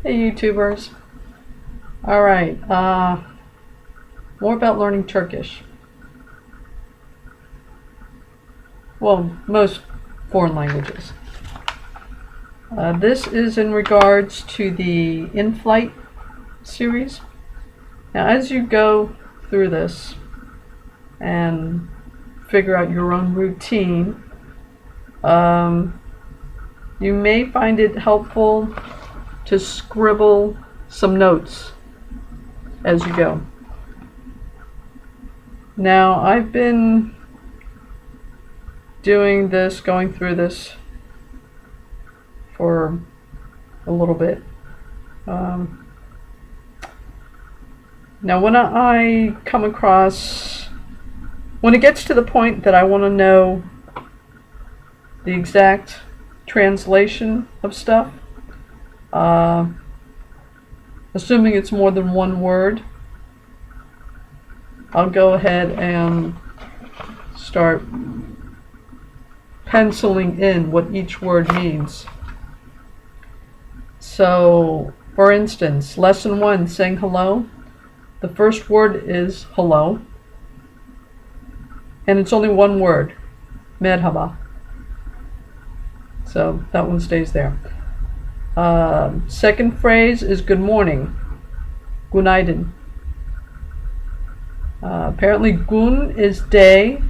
Hey YouTubers. Alright, more about learning Turkish. Well, most foreign languages. This is in regards to the in-flight series. Now as you go through this and figure out your own routine, you may find it helpful to scribble some notes as you go. Now I've been doing this, going through this for a little bit. Now when I come across, when it gets to the point that I want to know the exact translation of stuff, assuming it's more than one word, I'll go ahead and start penciling in what each word means. So, for instance, lesson 1, saying hello. The first word is hello, and it's only one word, merhaba. So that one stays there. Second phrase is good morning, günaydın. Apparently gün is day,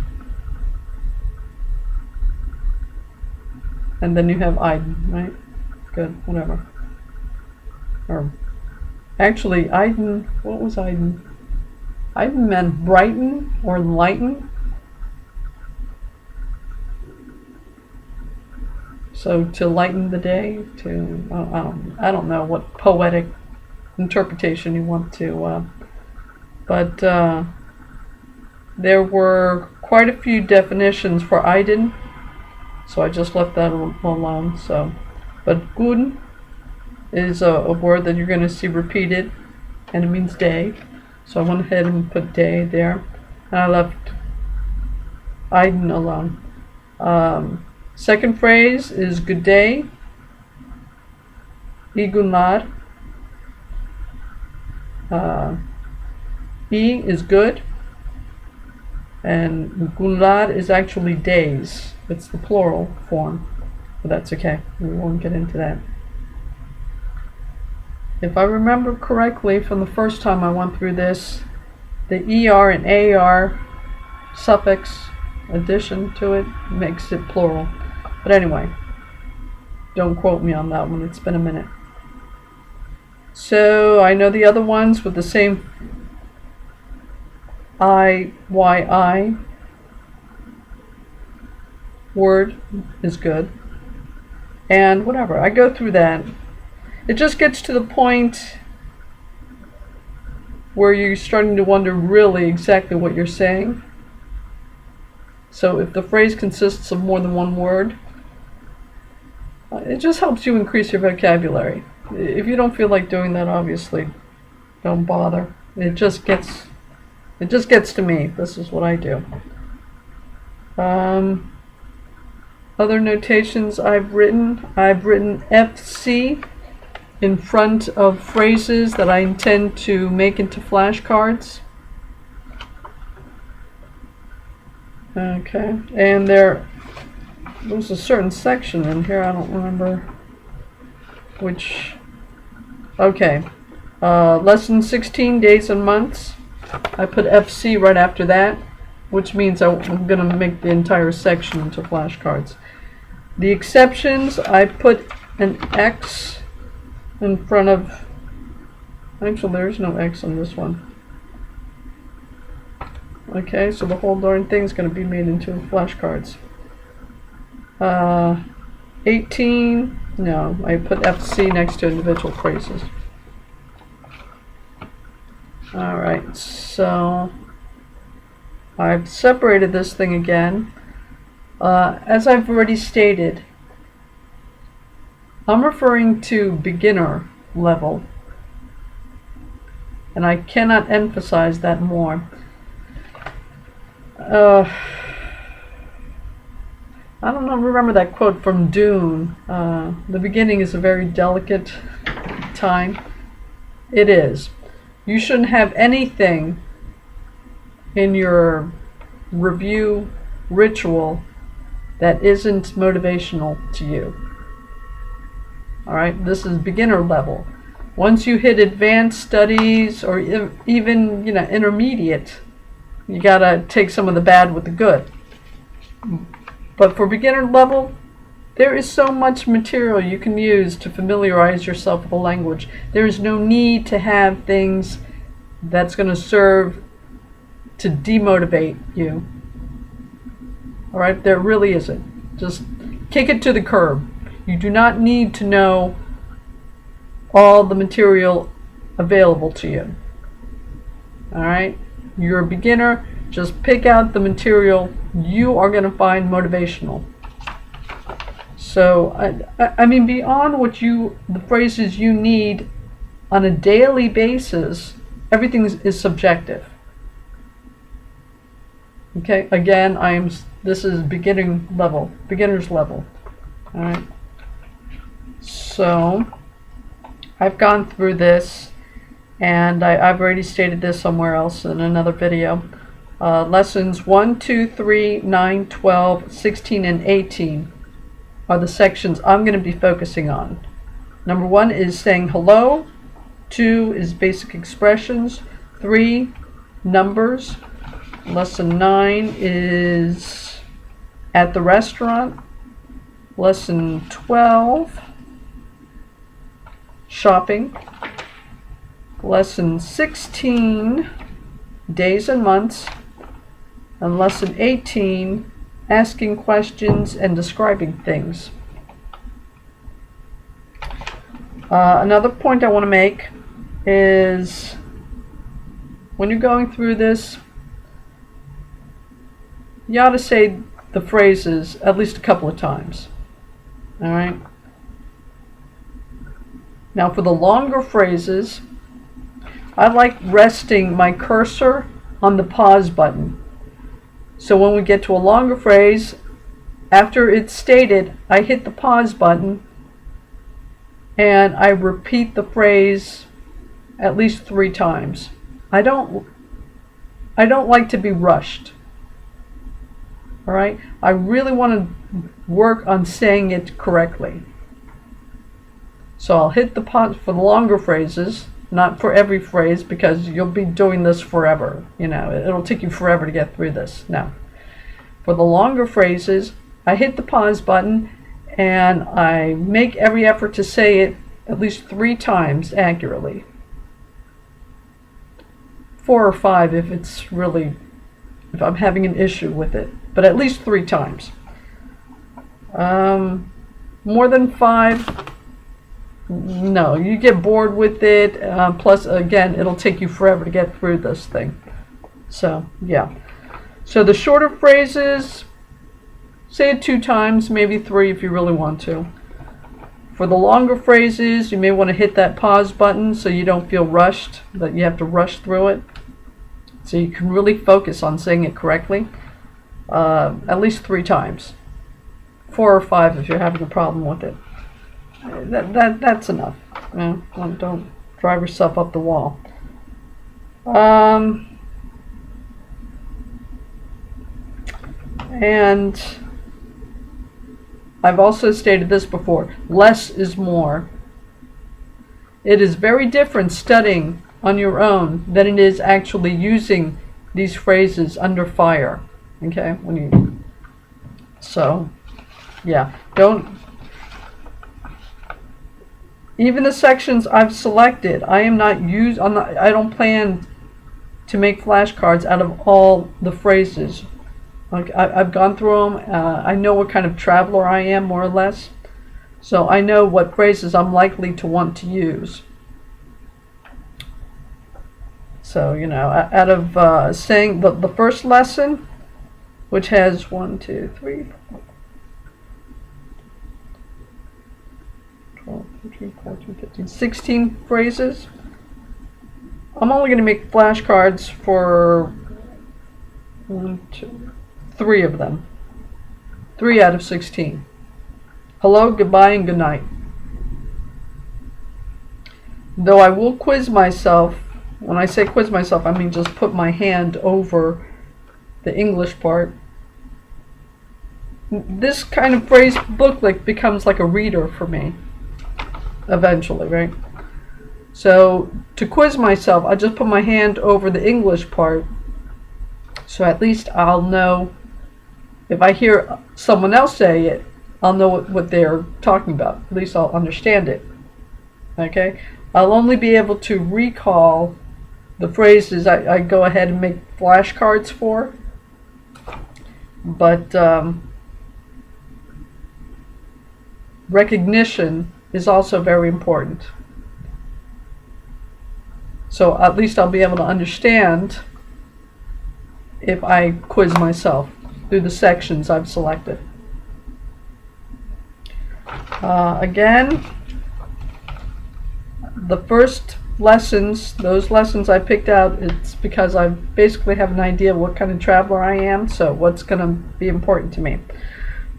and then you have aydın, right? Good, whatever. Or actually, aydın, what was aydın? Aydın meant brighten or lighten. So to lighten the day, I don't know what poetic interpretation you want to, but there were quite a few definitions for aydın, so I just left that alone. So, but gün is a word that you're going to see repeated, and it means day. So I went ahead and put day there, and I left aydın alone. Second phrase is good day, iyi günler. İyi is good, and günler is actually days. It's the plural form, but that's okay. We won't get into that. If I remember correctly from the first time I went through this, the ER and AR suffix addition to it makes it plural. But anyway, don't quote me on that one, it's been a minute. So I know the other ones with the same IYI word is good. And whatever, I go through that. It just gets to the point where you're starting to wonder really exactly what you're saying. So if the phrase consists of more than one word, it just helps you increase your vocabulary. If you don't feel like doing that, obviously, don't bother. It just gets to me. This is what I do. Other notations I've written FC in front of phrases that I intend to make into flashcards. Okay, and there's a certain section in here, I don't remember which. Okay, lesson 16, days and months. I put FC right after that, which means I'm going to make the entire section into flashcards. The exceptions, I put an X in front of, actually there's no X on this one. Okay, so the whole darn thing's going to be made into flashcards. 18, no, I put FC next to individual phrases. Alright, so I've separated this thing again. As I've already stated, I'm referring to beginner level, and I cannot emphasize that more. I don't know, remember that quote from Dune. The beginning is a very delicate time, it is. You shouldn't have anything in your review ritual that isn't motivational to you. All right, this is beginner level. Once you hit advanced studies or even, intermediate, you gotta take some of the bad with the good. But for beginner level, there is so much material you can use to familiarize yourself with the language. There is no need to have things that's going to serve to demotivate you. All right, there really isn't. Just kick it to the curb. You do not need to know all the material available to you. All right, you're a beginner. Just pick out the material you are going to find motivational. So, I mean, beyond the phrases you need on a daily basis, everything is subjective. Okay, again, this is beginner's level. All right. So, I've gone through this, and I've already stated this somewhere else in another video. Lessons 1, 2, 3, 9, 12, 16, and 18 are the sections I'm going to be focusing on. Number 1 is saying hello. 2 is basic expressions. 3, numbers. Lesson 9 is at the restaurant. Lesson 12, shopping. Lesson 16, days and months. And lesson 18, asking questions and describing things. Another point I want to make is when you're going through this, you ought to say the phrases at least a couple of times. All right? Now for the longer phrases, I like resting my cursor on the pause button. So when we get to a longer phrase, after it's stated, I hit the pause button and I repeat the phrase at least 3 times. I don't like to be rushed. All right? I really want to work on saying it correctly. So I'll hit the pause for the longer phrases, not for every phrase, because you'll be doing this forever. It'll take you forever to get through this. Now, for the longer phrases, I hit the pause button and I make every effort to say it at least 3 times accurately. 4 or 5 if I'm having an issue with it, but at least 3 times. More than 5, no, you get bored with it. Plus, again, it'll take you forever to get through this thing. So, yeah. So the shorter phrases, say it 2 times, maybe 3 if you really want to. For the longer phrases, you may want to hit that pause button so you don't feel rushed, that you have to rush through it. So you can really focus on saying it correctly. At least 3 times. 4 or 5 if you're having a problem with it. That's enough. Don't drive yourself up the wall. And I've also stated this before. Less is more. It is very different studying on your own than it is actually using these phrases under fire. Okay? So, yeah. Even the sections I've selected, I don't plan to make flashcards out of all the phrases. Like I've gone through them. I know what kind of traveler I am, more or less. So I know what phrases I'm likely to want to use. So, out of saying the first lesson, which has 1, 2, 3, 4, 12, 13, 14, 15, 16 phrases, I'm only going to make flashcards for 1, 2, 3 of them. 3 out of 16. Hello, goodbye, and good night. Though I will quiz myself. When I say quiz myself, I mean just put my hand over the English part. This kind of phrase booklet becomes like a reader for me eventually, right? So to quiz myself, I just put my hand over the English part, so at least I'll know. If I hear someone else say it, I'll know what they're talking about. At least I'll understand it. Okay? I'll only be able to recall the phrases I go ahead and make flashcards for. But recognition is also very important. So at least I'll be able to understand if I quiz myself through the sections I've selected. Again, the first lessons, those lessons I picked out, it's because I basically have an idea of what kind of traveler I am, so what's going to be important to me.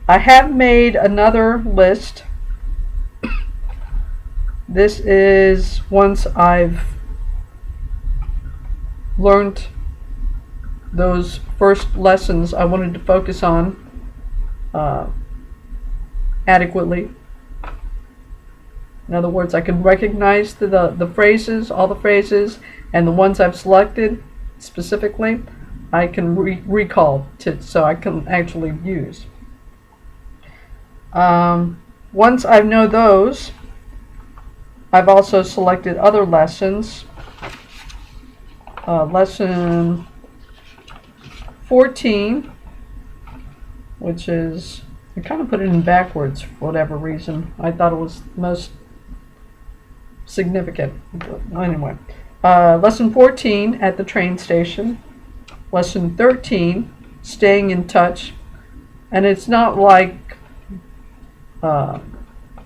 I have made another list. This is once I've learned those first lessons I wanted to focus on adequately. In other words, I can recognize the phrases, all the phrases, and the ones I've selected specifically, I can recall so I can actually use. Once I know those, I've also selected other lessons. Lesson 14, which is, I kind of put it in backwards for whatever reason. I thought it was most significant. Anyway, lesson 14, at the train station. Lesson 13, staying in touch. And it's not like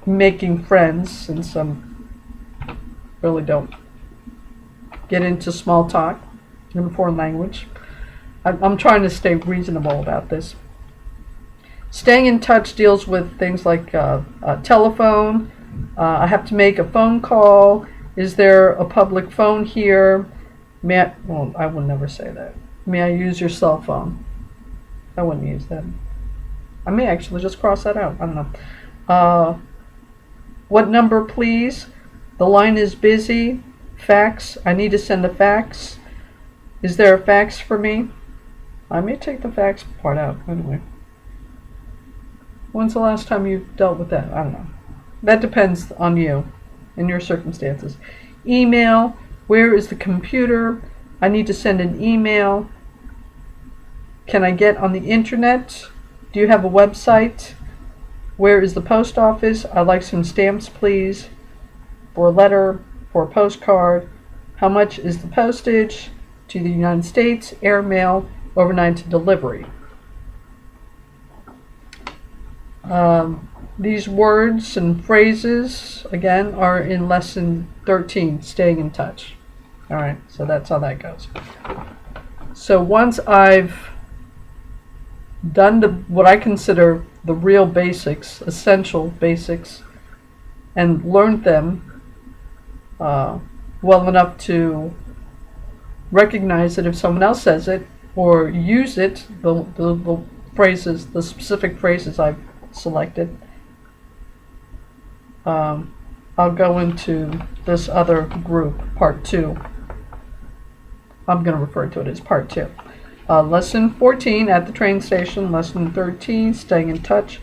making friends, since I really don't get into small talk in a foreign language. I'm trying to stay reasonable about this. Staying in touch deals with things like a telephone. I have to make a phone call. Is there a public phone here? Well, I would never say that. May I use your cell phone? I wouldn't use that. I may actually just cross that out. I don't know. What number, please? The line is busy. Fax. I need to send a fax. Is there a fax for me? I may take the fax part out. Anyway. When's the last time you dealt with that? I don't know. That depends on you and your circumstances. Email. Where is the computer? I need to send an email. Can I get on the internet? Do you have a website? Where is the post office? I'd like some stamps, please. For a letter, for a postcard. How much is the postage? To the United States, airmail, overnight delivery. These words and phrases, again, are in lesson 13, staying in touch. All right, so that's how that goes. So once I've done what I consider the real basics, essential basics, and learned them well enough to recognize that if someone else says it, or use it, the phrases, the specific phrases I've selected, I'll go into this other group, part 2. I'm going to refer to it as part 2. Lesson 14, at the train station. Lesson 13, staying in touch.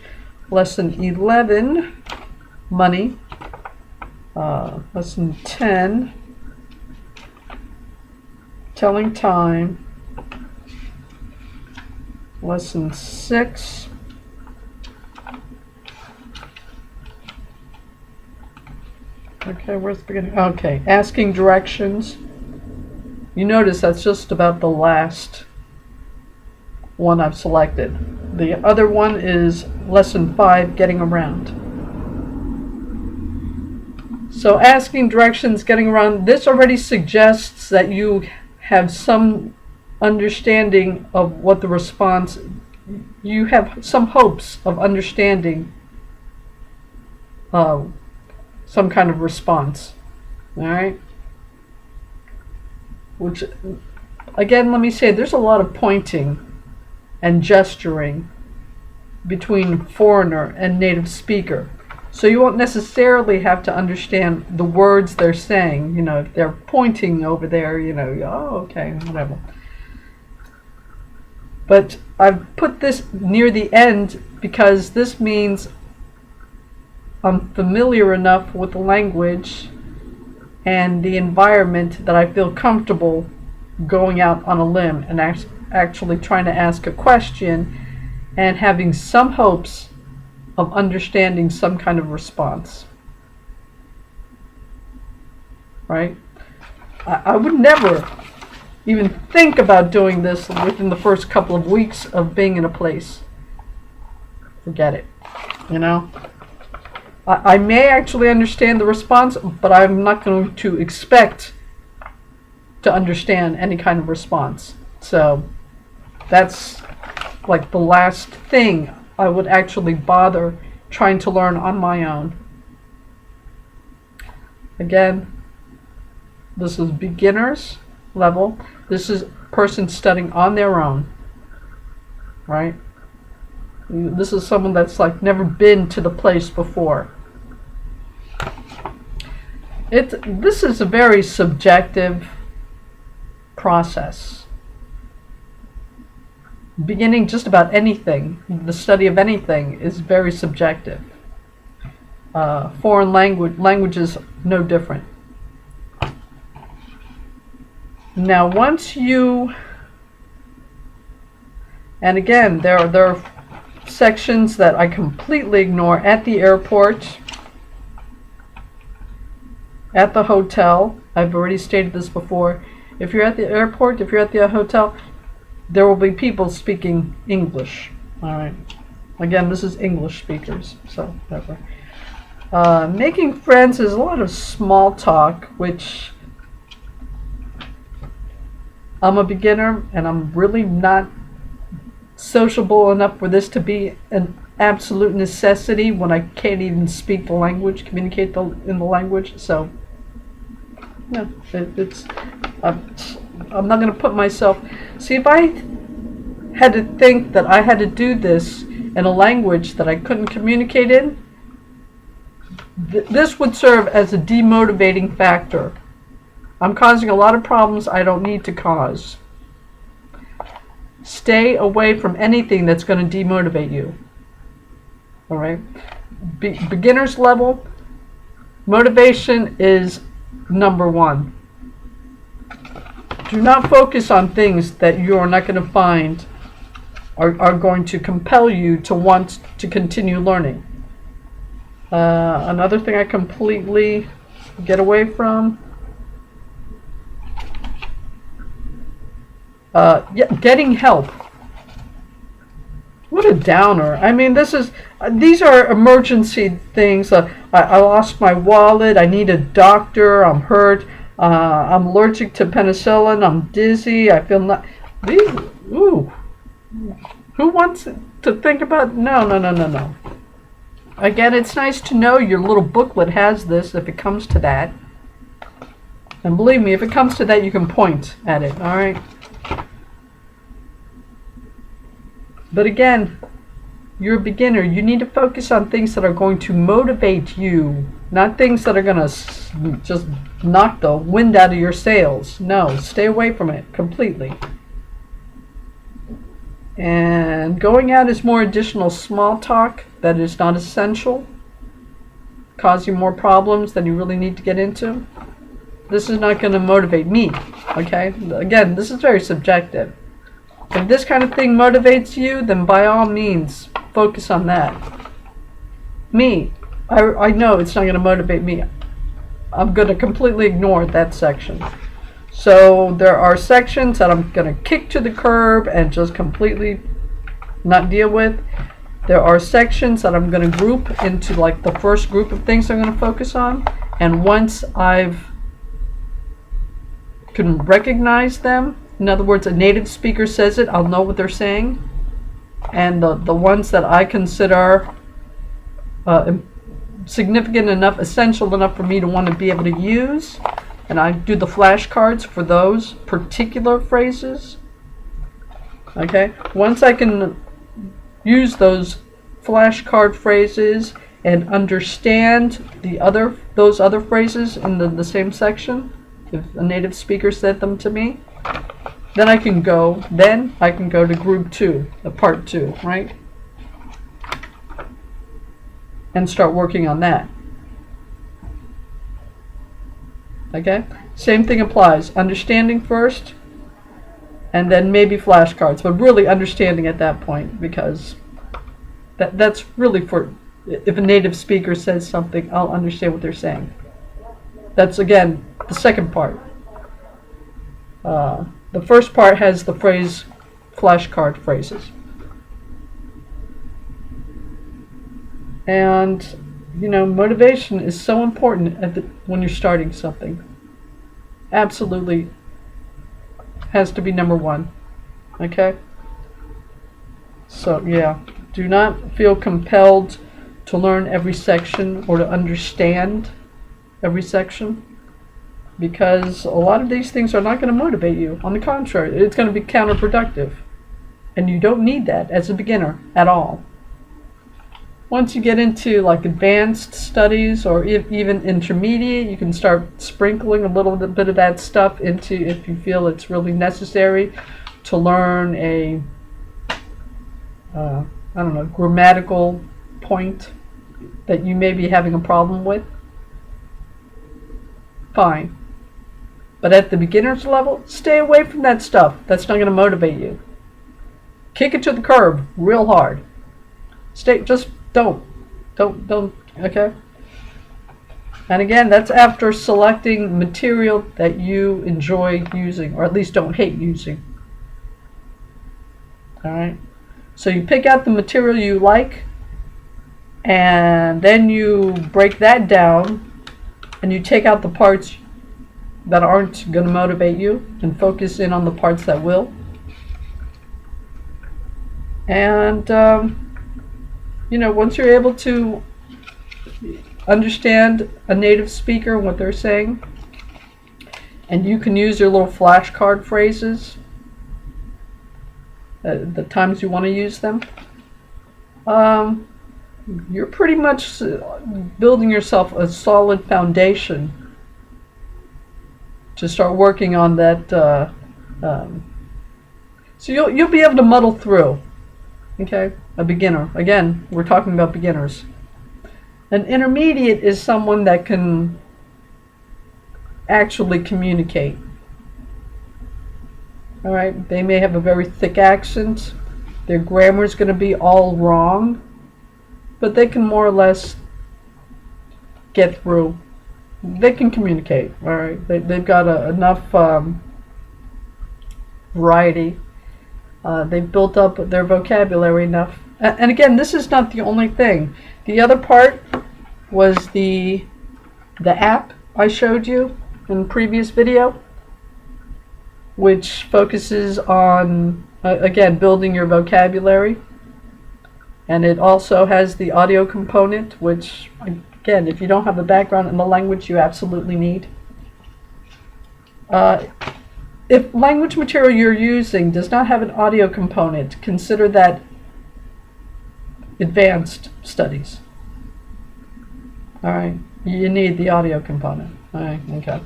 Lesson 11, money. Lesson 10, telling time. Lesson 6, okay, where's the beginning? Okay, asking directions. You notice that's just about the last one I've selected. The other one is lesson 5, getting around. So asking directions, getting around, this already suggests that you have some understanding of what the response, you have some hopes of understanding some kind of response. All right. Which, again, let me say, there's a lot of pointing and gesturing between foreigner and native speaker. So you won't necessarily have to understand the words they're saying. You know, if they're pointing over there, you know, oh, okay, whatever. But I've put this near the end because this means I'm familiar enough with the language and the environment that I feel comfortable going out on a limb and actually trying to ask a question and having some hopes of understanding some kind of response. Right? I would never even think about doing this within the first couple of weeks of being in a place. Forget it. You know? I may actually understand the response, but I'm not going to expect to understand any kind of response. So that's like the last thing I would actually bother trying to learn on my own. Again, this is beginners level. This is a person studying on their own, right? This is someone that's like never been to the place before. This is a very subjective process. Beginning just about anything, the study of anything, is very subjective. Foreign languages, no different. Now, once you, and again, there are sections that I completely ignore at the airport, at the hotel. I've already stated this before. If you're at the airport, if you're at the hotel, there will be people speaking English. All right. Again, this is English speakers, so whatever. Making friends is a lot of small talk, which I'm a beginner and I'm really not sociable enough for this to be an absolute necessity when I can't even speak the language, communicate in the language. So, yeah, I'm not going to put myself. See, if I had to think that I had to do this in a language that I couldn't communicate in, this would serve as a demotivating factor. I'm causing a lot of problems I don't need to cause. Stay away from anything that's going to demotivate you. All right? Beginner's level, motivation is number one. Do not focus on things that you are not going to find are going to compel you to want to continue learning. Another thing I completely get away from, getting help. What a downer. I mean, these are emergency things. I lost my wallet. I need a doctor. I'm hurt. I'm allergic to penicillin. I'm dizzy. I feel not. Ooh. Who wants to think about? No. Again, it's nice to know your little booklet has this if it comes to that. And believe me, if it comes to that, you can point at it. All right. But again, you're a beginner. You need to focus on things that are going to motivate you, not things that are going to just knock the wind out of your sails. No, stay away from it completely. And going out is more additional small talk that is not essential, cause you more problems than you really need to get into. This is not going to motivate me, okay? Again, this is very subjective. If this kind of thing motivates you, then by all means, focus on that. Me, I know it's not going to motivate me. I'm going to completely ignore that section. So there are sections that I'm going to kick to the curb and just completely not deal with. There are sections that I'm going to group into like the first group of things I'm going to focus on. And once I've can recognize them, in other words, a native speaker says it, I'll know what they're saying. And the ones that I consider significant enough, essential enough for me to want to be able to use. And I do the flashcards for those particular phrases. Okay, once I can use those flashcard phrases and understand those other phrases in the same section, if a native speaker said them to me, then I can go to group 2, the part 2, right? And start working on that. Okay? Same thing applies. Understanding first, and then maybe flashcards, but really understanding at that point, because that's really for, if a native speaker says something, I'll understand what they're saying. That's, again, the second part. The first part has the phrase, flashcard phrases. And, you know, motivation is so important when you're starting something. Absolutely has to be number one. Okay? So, yeah. Do not feel compelled to learn every section or to understand every section, because a lot of these things are not going to motivate you. On the contrary, it's going to be counterproductive. And you don't need that as a beginner at all. Once you get into like advanced studies or even intermediate, you can start sprinkling a little bit of that stuff into, if you feel it's really necessary to learn a, I don't know, grammatical point that you may be having a problem with. Fine. But at the beginner's level, stay away from that stuff. That's not going to motivate you. Kick it to the curb real hard. Just don't, okay? And again, that's after selecting material that you enjoy using, or at least don't hate using. Alright? So you pick out the material you like, and then you break that down, and you take out the parts that aren't going to motivate you, and focus in on the parts that will. And, you know, once you're able to understand a native speaker and what they're saying, and you can use your little flashcard phrases the times you want to use them, you're pretty much building yourself a solid foundation to start working on that. So you'll be able to muddle through. Okay, a beginner. Again, we're talking about beginners. An intermediate is someone that can actually communicate. All right, they may have a very thick accent. Their grammar is going to be all wrong, but they can more or less get through. They can communicate. All right, they've got enough variety. They've built up their vocabulary enough. And again, this is not the only thing. The other part was the app I showed you in the previous video, which focuses on, again, building your vocabulary. And it also has the audio component, which, again, if you don't have a background in the language, you absolutely need. If language material you're using does not have an audio component, consider that advanced studies. All right, you need the audio component. All right, okay.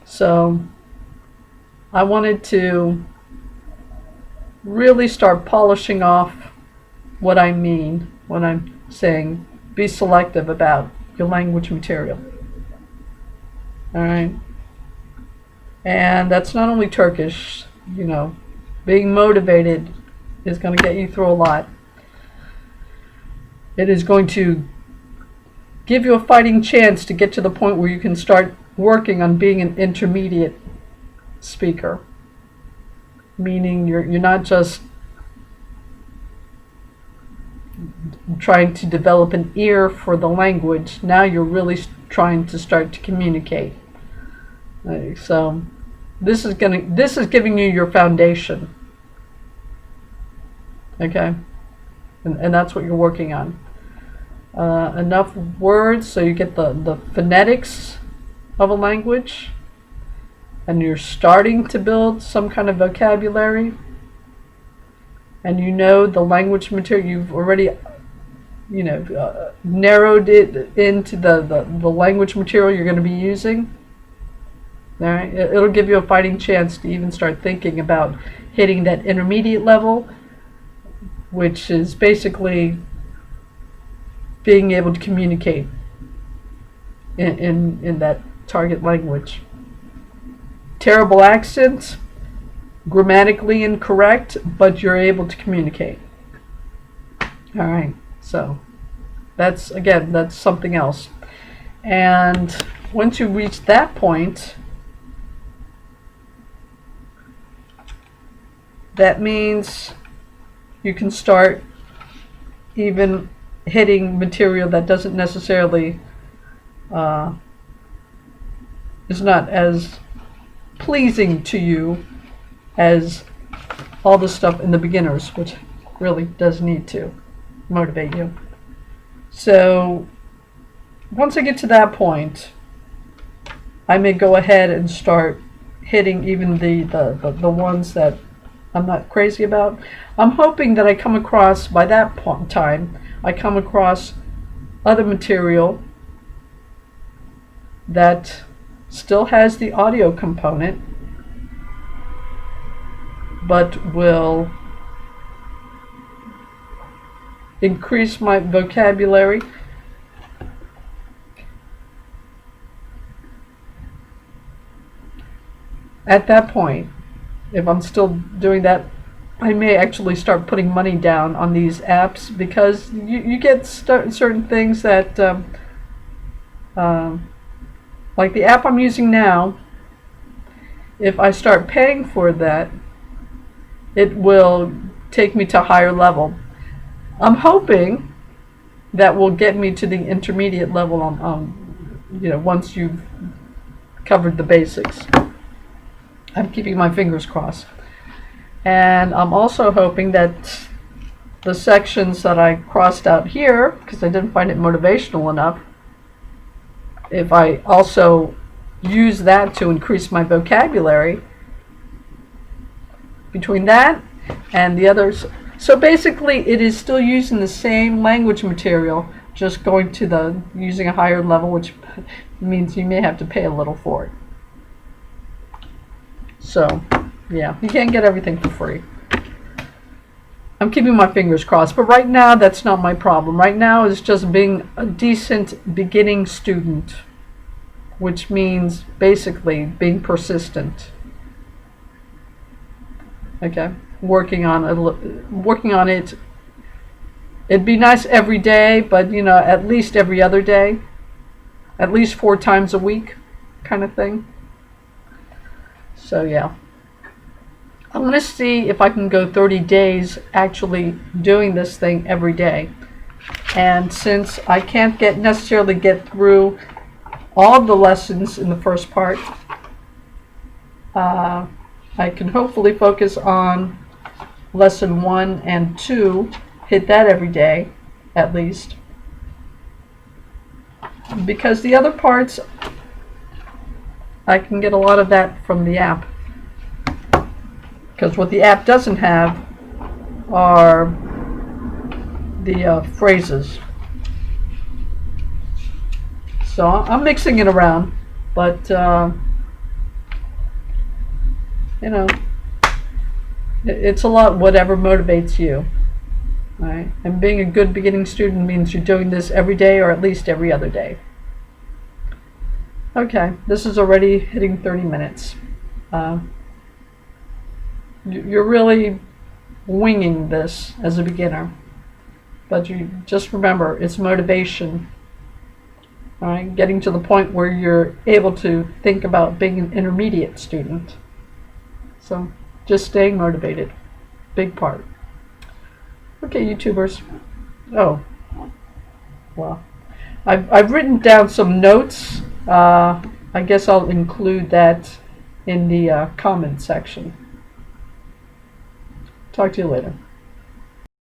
So I wanted to really start polishing off what I mean when I'm saying be selective about your language material. All right. And that's not only Turkish, you know, being motivated is going to get you through a lot. It is going to give you a fighting chance to get to the point where you can start working on being an intermediate speaker. Meaning you're not just trying to develop an ear for the language. Now you're really trying to start to communicate. So this is giving you your foundation. Okay? And that's what you're working on. enough words so you get the phonetics of a language, and you're starting to build some kind of vocabulary, and you know the language material, you've already narrowed it into the language material you're going to be using. All right, it'll give you a fighting chance to even start thinking about hitting that intermediate level, which is basically being able to communicate in that target language. Terrible accent, grammatically incorrect, but you're able to communicate. All right, so that's something else. And once you reach that point, that means you can start even hitting material that doesn't necessarily is not as pleasing to you as all the stuff in the beginners, which really does need to motivate you. So once I get to that point, I may go ahead and start hitting even the ones that I'm not crazy about. I'm hoping that I come across, by that time, I come across other material that still has the audio component, but will increase my vocabulary. At that point, if I'm still doing that, I may actually start putting money down on these apps, because you get certain things that like the app I'm using now, if I start paying for that, it will take me to a higher level. I'm hoping that will get me to the intermediate level once you've covered the basics. I'm keeping my fingers crossed. And I'm also hoping that the sections that I crossed out here, because I didn't find it motivational enough, if I also use that to increase my vocabulary, between that and the others. So basically it is still using the same language material, just going to using a higher level, which means you may have to pay a little for it. So yeah, you can't get everything for free. I'm keeping my fingers crossed, but right now that's not my problem. Right now it's just being a decent beginning student, which means basically being persistent. Okay, working on it. It'd be nice every day, but at least every other day, at least 4 times a week, kind of thing. So yeah, I'm going to see if I can go 30 days actually doing this thing every day. And since I can't necessarily get through all the lessons in the first part, I can hopefully focus on lesson 1 and 2, hit that every day at least, because the other parts I can get a lot of that from the app, because what the app doesn't have are the phrases. So I'm mixing it around, but it's a lot whatever motivates you. Right? And being a good beginning student means you're doing this every day or at least every other day. Okay, this is already hitting 30 minutes. You're really winging this as a beginner, but you just remember, it's motivation. All right, getting to the point where you're able to think about being an intermediate student. So just staying motivated, big part. Okay, YouTubers. Oh, well, I've written down some notes. I guess I'll include that in the comment section. Talk to you later.